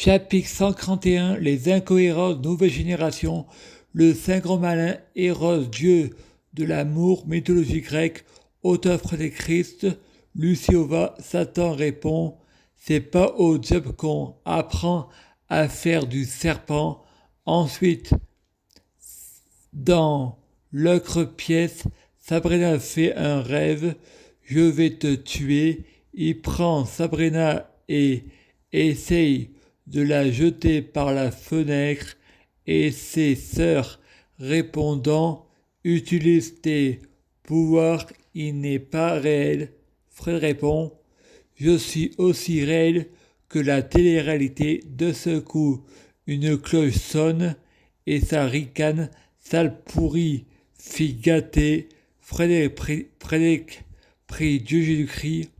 Chapitre 141 Les incohérences nouvelle génération. Le Saint Grand Malin, Eros, dieu de l'amour, mythologie grecque, auteur Frédéric Christ. Luciova, Satan répond c'est pas au diable qu'on apprend à faire du serpent. Ensuite, dans l'autre pièce, Sabrina fait un rêve. Je vais te tuer. Il prend Sabrina et essaye de la jeter par la fenêtre et ses sœurs répondant utilise tes pouvoirs, il n'est pas réel. Fred répond je suis aussi réel que la télé-réalité. De ce coup, une cloche sonne et ça ricane, sale pourri, fille gâtée. Frédéric prie Dieu Jésus-Christ,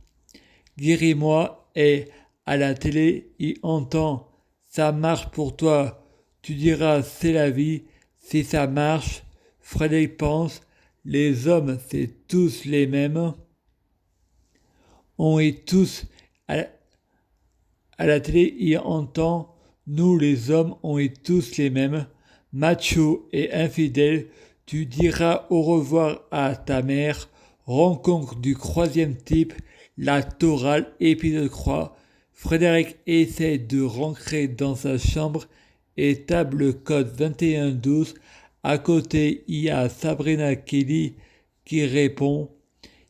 guéris-moi, et à la télé, il entend ça marche pour toi. Tu diras c'est la vie. Si ça marche, Frédéric pense les hommes c'est tous les mêmes. On est tous à la télé, il entend nous les hommes, on est tous les mêmes. Macho et infidèle, tu diras au revoir à ta mère. Rencontre du troisième type, la Torale, épisode 3. Frédéric essaie de rentrer dans sa chambre et tape le code 2112. À côté, il y a Sabrina Kelly qui répond.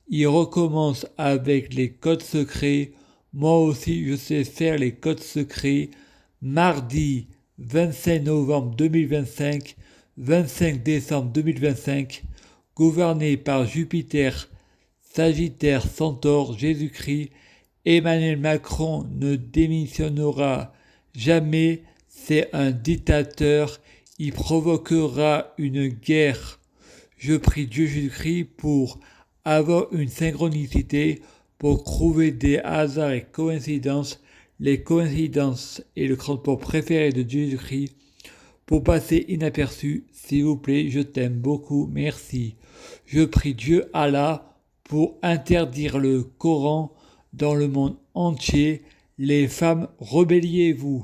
Il recommence avec les codes secrets. Moi aussi, je sais faire les codes secrets. Mardi 25 novembre 2025, 25 décembre 2025, gouverné par Jupiter, Sagittaire, Centaure, Jésus-Christ, Emmanuel Macron ne démissionnera jamais, c'est un dictateur, il provoquera une guerre. Je prie Dieu Jésus-Christ pour avoir une synchronicité, pour trouver des hasards et coïncidences, les coïncidences et le transport préféré de Dieu Jésus-Christ, pour passer inaperçu. S'il vous plaît, je t'aime beaucoup, merci. Je prie Dieu Allah pour interdire le Coran dans le monde entier. Les femmes, rebelliez-vous.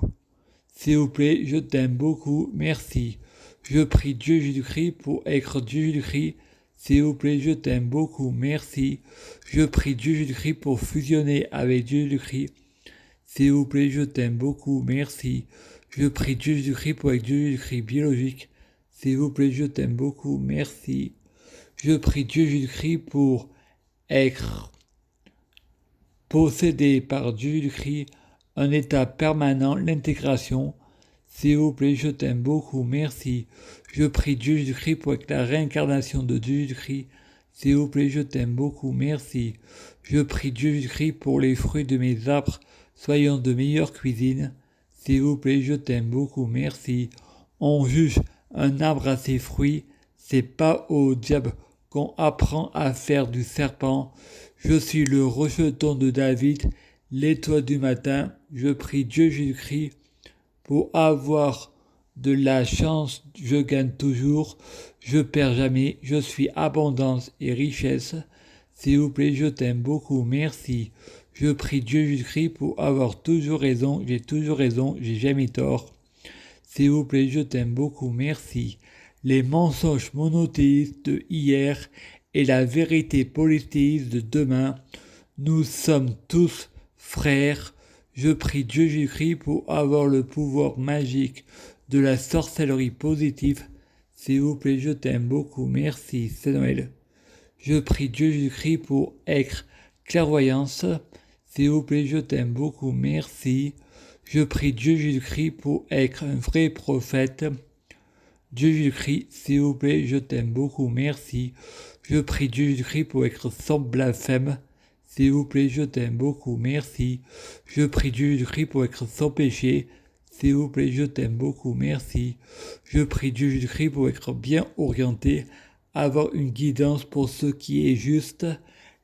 S'il vous plaît, je t'aime beaucoup, merci. Je prie Dieu Jésus-Christ pour être Dieu Jésus-Christ. S'il vous plaît, je t'aime beaucoup, merci. Je prie Dieu Jésus-Christ pour fusionner avec Dieu Jésus-Christ. S'il vous plaît, je t'aime beaucoup, merci. Je prie Dieu Jésus-Christ pour être Dieu Jésus-Christ biologique. S'il vous plaît, je t'aime beaucoup, merci. Je prie Dieu Jésus-Christ pour être possédé par Dieu Jésus-Christ, un état permanent, l'intégration. S'il vous plaît, je t'aime beaucoup, merci. Je prie Dieu Jésus-Christ pour être la réincarnation de Dieu Jésus-Christ. S'il vous plaît, je t'aime beaucoup, merci. Je prie Dieu Jésus-Christ pour les fruits de mes arbres, soyons de meilleure cuisine. S'il vous plaît, je t'aime beaucoup, merci. On juge un arbre à ses fruits, c'est pas au diable qu'on apprend à faire du serpent. Je suis le rejeton de David, l'étoile du matin. Je prie Dieu Jésus-Christ pour avoir de la chance, je gagne toujours, je perds jamais, je suis abondance et richesse. S'il vous plaît, je t'aime beaucoup, merci. Je prie Dieu Jésus-Christ pour avoir toujours raison, j'ai jamais tort. S'il vous plaît, je t'aime beaucoup, merci. Les mensonges monothéistes de hier et la vérité polythéiste de demain, nous sommes tous frères. Je prie Dieu Jésus-Christ pour avoir le pouvoir magique de la sorcellerie positive. S'il vous plaît, je t'aime beaucoup, merci, c'est Noël. Je prie Dieu Jésus-Christ pour être clairvoyance. S'il vous plaît, je t'aime beaucoup, merci. Je prie Dieu Jésus-Christ pour être un vrai prophète. Dieu Jésus-Christ, s'il vous plaît, je t'aime beaucoup, merci. Je prie Dieu Jésus-Christ pour être sans blasphème. S'il vous plaît, je t'aime beaucoup, merci. Je prie Dieu Jésus-Christ pour être sans péché. S'il vous plaît, je t'aime beaucoup, merci. Je prie Dieu Jésus-Christ pour être bien orienté, avoir une guidance pour ce qui est juste,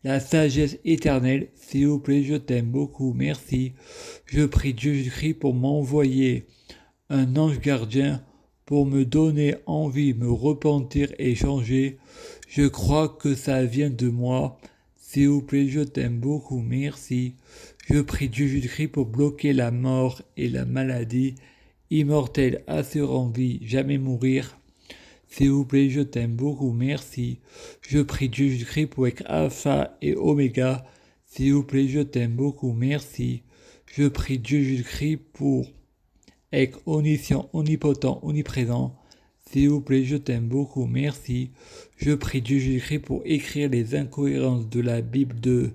la sagesse éternelle. S'il vous plaît, je t'aime beaucoup, merci. Je prie Dieu Jésus-Christ pour m'envoyer un ange gardien pour me donner envie, me repentir et changer. Je crois que ça vient de moi. S'il vous plaît, je t'aime beaucoup, merci. Je prie Dieu Jésus-Christ pour bloquer la mort et la maladie. Immortel, assurant vie, jamais mourir. S'il vous plaît, je t'aime beaucoup, merci. Je prie Dieu Jésus-Christ pour être alpha et oméga. S'il vous plaît, je t'aime beaucoup, merci. Je prie Dieu Jésus-Christ pour être omniscient, omnipotent, omniprésent. S'il vous plaît, je t'aime beaucoup, merci. Je prie Dieu Jésus-Christ pour écrire les incohérences de la Bible de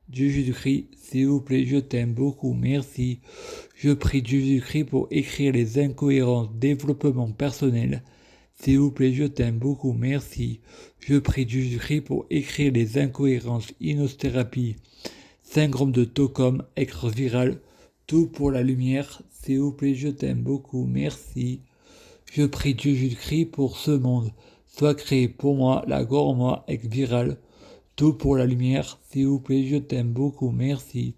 Dieu Jésus-Christ. S'il vous plaît, je t'aime beaucoup, merci. Je prie Dieu Jésus-Christ pour écrire les incohérences développement personnel. S'il vous plaît, je t'aime beaucoup, merci. Je prie Dieu Jésus-Christ pour écrire les incohérences inosthérapie, syndrome de Stockholm, être viral, tout pour la lumière. S'il vous plaît, je t'aime beaucoup, merci. Je prie Dieu Jésus-Christ pour ce monde, soit créé pour moi, la gloire en moi, être viral, tout pour la lumière. S'il vous plaît, je t'aime beaucoup, merci.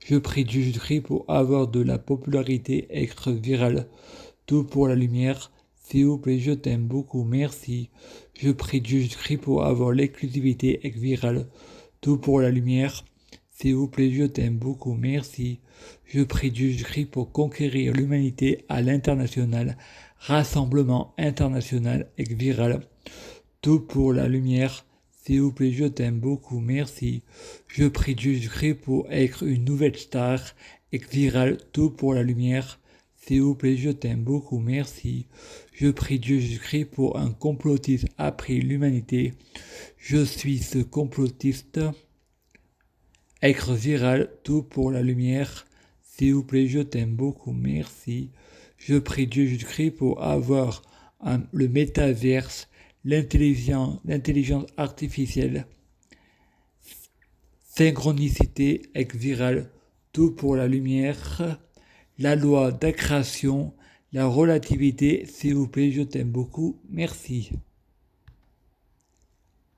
Je prie Dieu Jésus-Christ pour avoir de la popularité, être viral, tout pour la lumière. S'il vous plaît, je t'aime beaucoup, merci. Je prie Dieu Jésus-Christ pour avoir l'exclusivité, être viral, tout pour la lumière. S'il vous plaît, je t'aime beaucoup, merci. Je prie Dieu Jésus-Christ pour conquérir l'humanité à l'international, rassemblement international, être viral, tout pour la lumière. S'il vous plaît, je t'aime beaucoup, merci. Je prie Dieu Jésus-Christ pour être une nouvelle star, être viral, tout pour la lumière. S'il vous plaît, je t'aime beaucoup, merci. Je prie Dieu Jésus-Christ pour un complotiste après l'humanité. Je suis ce complotiste. Être viral, tout pour la lumière. S'il vous plaît, je t'aime beaucoup, merci. Je prie Dieu Jésus-Christ pour avoir le métaverse, l'intelligence artificielle, synchronicité, être viral, tout pour la lumière. La loi d'accrétion, la relativité, s'il vous plaît, je t'aime beaucoup, merci.